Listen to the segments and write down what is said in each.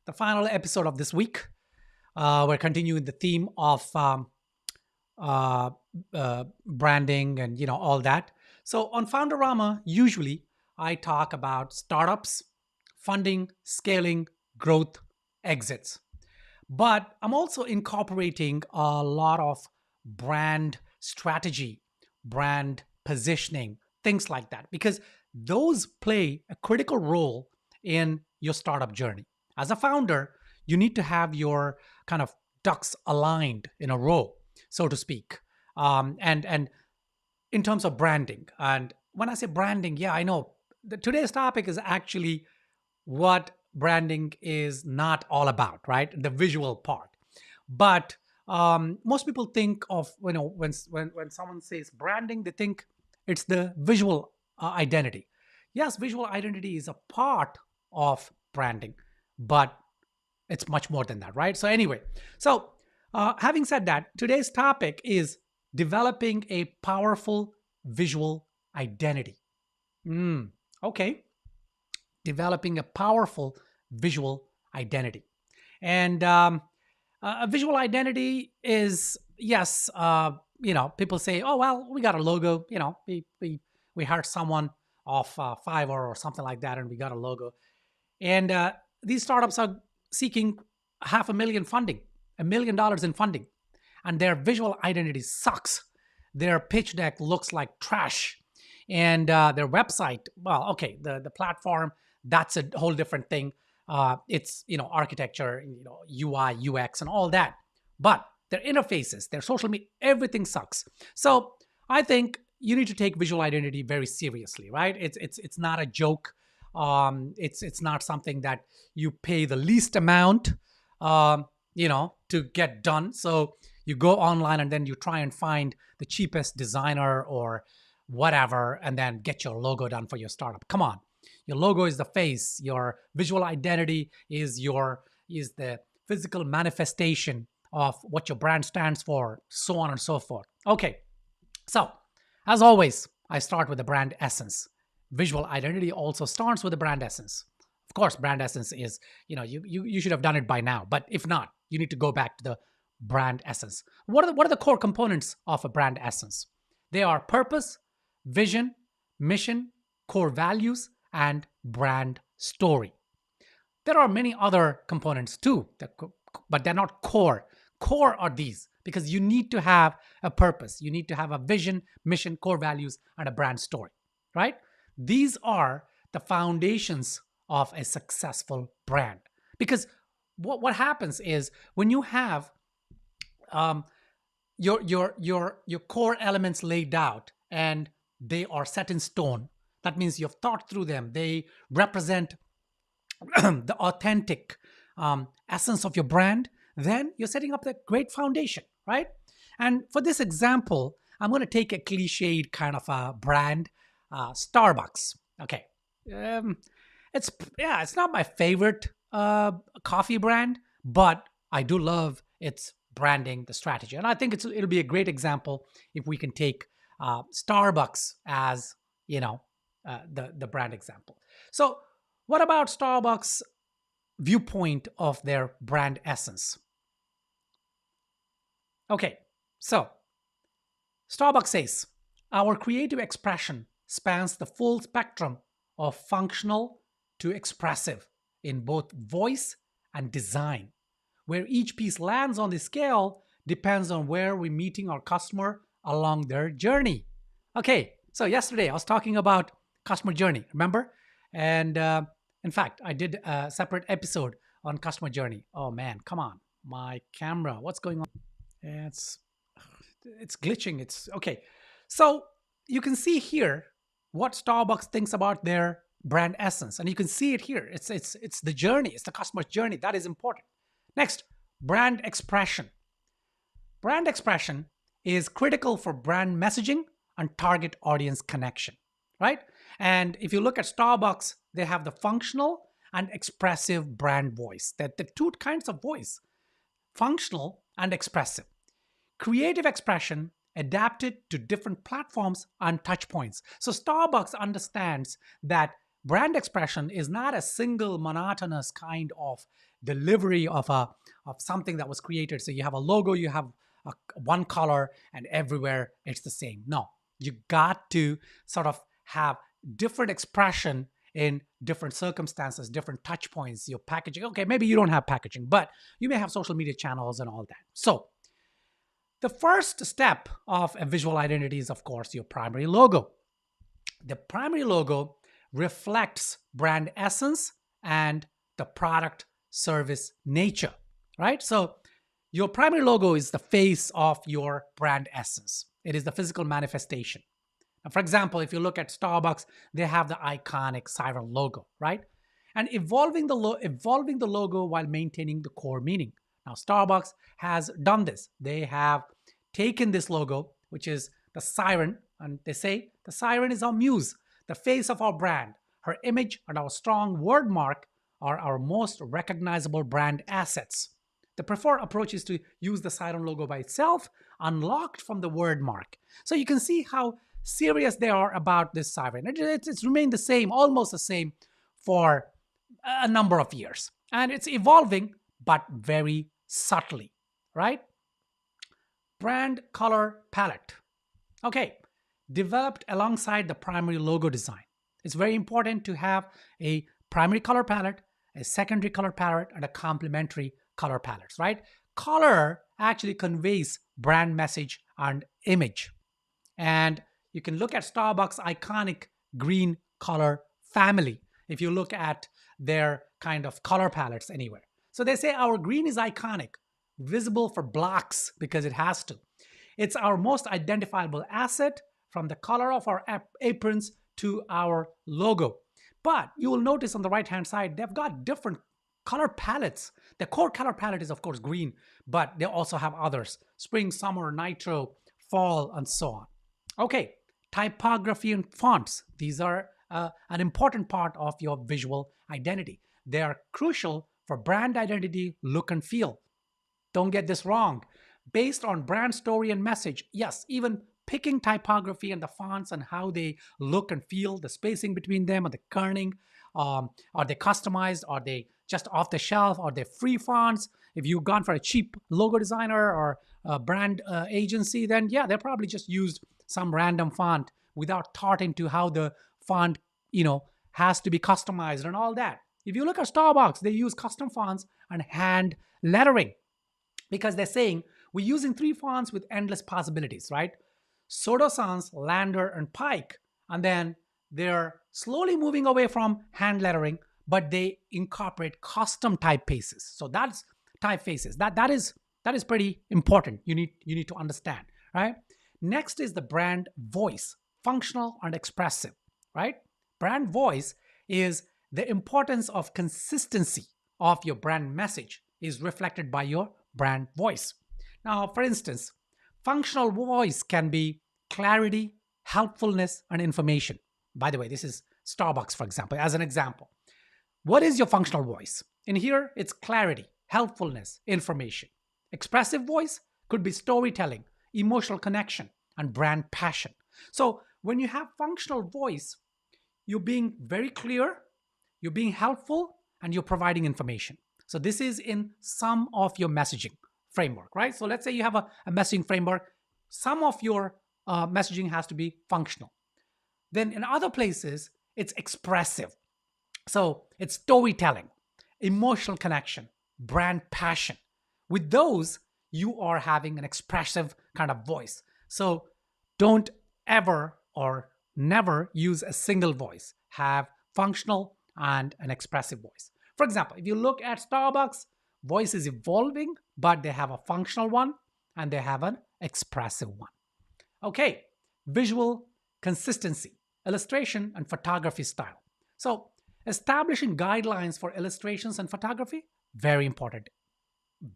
the final episode of this week. We're continuing the theme of uh, branding and all that. So on Founderama, usually I talk about startups, funding, scaling, growth, exits. But I'm also incorporating a lot of brand strategy, brand positioning, things like that, because those play a critical role in your startup journey. As a founder, you need to have your kind of ducks aligned in a row, so to speak. And in terms of branding, and when I say branding, yeah, I know today's topic is actually what branding is not all about, right? The visual part. But most people think of when someone says branding, they think it's the visual identity. Yes, visual identity is a part of branding, but it's much more than that, right? So anyway, so having said that, today's topic is developing a powerful visual identity. Okay, developing a powerful visual identity. And a visual identity is, yes, people say, oh, well, we got a logo, we hired someone off Fiverr or something like that, and we got a logo. And these startups are seeking $500,000 funding, $1 million in funding, and their visual identity sucks. Their pitch deck looks like trash, and their website, well, okay, the platform, that's a whole different thing. It's architecture, UI, UX, and all that. But their interfaces, their social media, everything sucks. So I think you need to take visual identity very seriously, right? It's not a joke. It's not something that you pay the least amount, to get done. So you go online and then you try and find the cheapest designer or whatever, and then get your logo done for your startup. Come on. Your logo is the face. Your visual identity is the physical manifestation of what your brand stands for, so on and so forth. Okay. So, as always, I start with the brand essence. Visual identity also starts with the brand essence. Of course, brand essence is, you should have done it by now. But if not, you need to go back to the brand essence. What are the core components of a brand essence? They are purpose, vision, mission, core values, and brand story. There are many other components too, but they're not core. Core are these because you need to have a purpose. You need to have a vision, mission, core values, and a brand story, right? These are the foundations of a successful brand. Because what happens is when you have um, your core elements laid out and they are set in stone, that means you've thought through them. They represent the authentic essence of your brand. Then you're setting up that great foundation, right? And for this example, I'm going to take a cliched kind of a brand, Starbucks. Okay, um, it's not my favorite coffee brand, but I do love its branding, the strategy, and I think it'll be a great example if we can take Starbucks as the brand example. So, what about Starbucks' viewpoint of their brand essence? Okay, so Starbucks says our creative expression spans the full spectrum of functional to expressive in both voice and design. Where each piece lands on the scale depends on where we're meeting our customer along their journey. Okay, so yesterday I was talking about customer journey, remember? And in fact, I did a separate episode on customer journey. Oh man, come on, my camera, what's going on? It's it's glitching. It's okay. So you can see here what Starbucks thinks about their brand essence, and you can see it here. It's the journey. It's the customer's journey that is important. Next, brand expression. Brand expression is critical for brand messaging and target audience connection, right? And if you look at Starbucks, they have the functional and expressive brand voice. That the two kinds of voice, functional and expressive. Creative expression adapted to different platforms and touch points. So Starbucks understands that Brand expression is not a single monotonous kind of delivery of something that was created. So you have a logo, you have one color, and everywhere it's the same. No, you got to sort of have different expression in different circumstances, different touch points, your packaging. Okay, maybe you don't have packaging, but you may have social media channels and all that. So the first step of a visual identity is, of course, your primary logo. The primary logo reflects brand essence and the product service nature, right? So your primary logo is the face of your brand essence. It is the physical manifestation. Now, for example, if you look at Starbucks, they have the iconic siren logo, right? And evolving the logo while maintaining the core meaning. Now, Starbucks has done this. They have taken this logo, which is the siren, and they say the siren is our muse, the face of our brand. Her image and our strong word mark are our most recognizable brand assets. The preferred approach is to use the siren logo by itself, unlocked from the word mark. So you can see how serious they are about this siren. It's remained the same, almost the same, for a number of years. And it's evolving, but very subtly, right? Brand color palette. Okay, developed alongside the primary logo design. It's very important to have a primary color palette, a secondary color palette, and a complementary color palettes, right? Color actually conveys brand message and image. And you can look at Starbucks' iconic green color family if you look at their kind of color palettes anywhere. So they say our green is iconic, visible for blocks because it has to. It's our most identifiable asset, from the color of our aprons to our logo. But you will notice on the right-hand side, they've got different color palettes. The core color palette is, of course, green, but they also have others: spring, summer, nitro, fall, and so on. Okay, typography and fonts. These are an important part of your visual identity. They are crucial for brand identity, look, and feel. Don't get this wrong. Based on brand story and message, yes, even picking typography and the fonts and how they look and feel, the spacing between them, or the kerning, are they customized? Are they just off the shelf? Are they free fonts? If you've gone for a cheap logo designer or a brand agency, then yeah, they probably just used some random font without thought into how the font, has to be customized and all that. If you look at Starbucks, they use custom fonts and hand lettering because they're saying we're using three fonts with endless possibilities, right? Soda Sans, Lander, and Pike. And then they're slowly moving away from hand lettering, but they incorporate custom typefaces. So that's typefaces. That is pretty important. You need to understand, right? Next is the brand voice, functional and expressive, right? Brand voice is the importance of consistency of your brand message is reflected by your brand voice. Now, for instance, functional voice can be clarity, helpfulness, and information. By the way, this is Starbucks, for example, as an example. What is your functional voice? In here, it's clarity, helpfulness, information. Expressive voice could be storytelling, emotional connection, and brand passion. So when you have functional voice, you're being very clear, you're being helpful, and you're providing information. So this is in some of your messaging framework, right? So let's say you have a messaging framework. Some of your messaging has to be functional. Then in other places, it's expressive. So it's storytelling, emotional connection, brand passion. With those, you are having an expressive kind of voice. So don't ever or never use a single voice. Have functional and an expressive voice. For example, if you look at Starbucks, voice is evolving, but they have a functional one and they have an expressive one. Okay, visual consistency, illustration and photography style. So establishing guidelines for illustrations and photography, very important.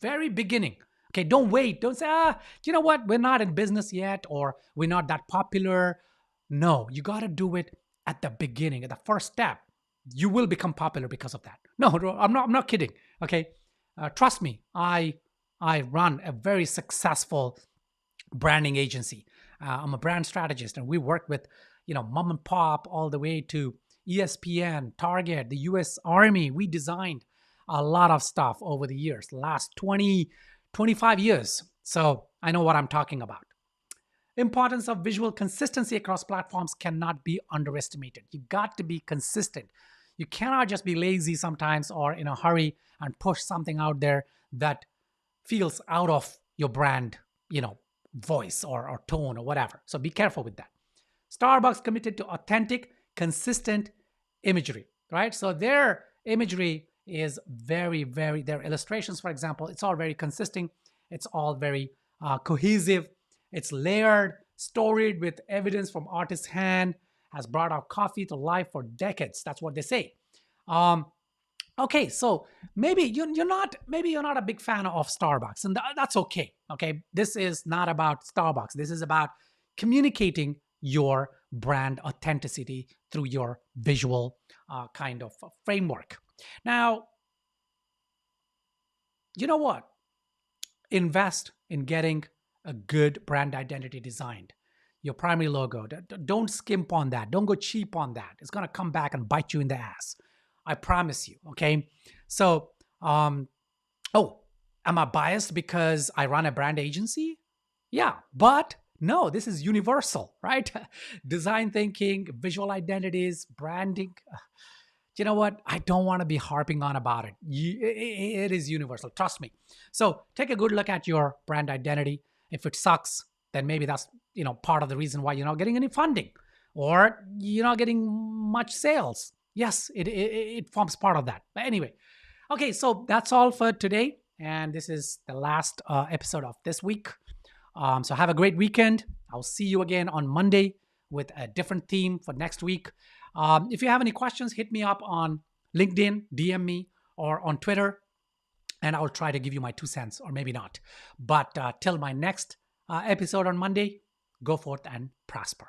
Very beginning. Okay, don't wait. Don't say, you know what? We're not in business yet, or we're not that popular. No, you got to do it at the beginning, at the first step. You will become popular because of that. No, I'm not kidding. Okay, trust me. I run a very successful branding agency. I'm a brand strategist, and we work with mom and pop all the way to ESPN, Target, the US Army. We designed a lot of stuff over the years, last 20, 25 years. So I know what I'm talking about. Importance of visual consistency across platforms cannot be underestimated. You got to be consistent. You cannot just be lazy sometimes or in a hurry and push something out there that feels out of your brand, voice or tone or whatever. So be careful with that. Starbucks committed to authentic, consistent imagery, right? So their imagery is very, very, their illustrations, for example, it's all very consistent. It's all very cohesive. It's layered, storied with evidence from artist's hand, has brought our coffee to life for decades. That's what they say. Um, Okay, so maybe you're not a big fan of Starbucks, and that's okay. Okay, this is not about Starbucks. This is about communicating your brand authenticity through your visual kind of framework. Now, you know what? Invest in getting a good brand identity designed. Your primary logo. Don't skimp on that. Don't go cheap on that. It's gonna come back and bite you in the ass. I promise you. Okay. So, oh, am I biased because I run a brand agency? Yeah, but no, this is universal, right? Design thinking, visual identities, branding. You know what? I don't want to be harping on about it. It is universal. Trust me. So take a good look at your brand identity. If it sucks, then maybe that's part of the reason why you're not getting any funding or you're not getting much sales. Yes, it forms part of that. But anyway, okay, so that's all for today, and this is the last episode of this week. So have a great weekend. I'll see you again on Monday with a different theme for next week. If you have any questions, hit me up on LinkedIn, DM me, or on Twitter, and I'll try to give you my 2 cents, or maybe not. But till my next episode on Monday, go forth and prosper.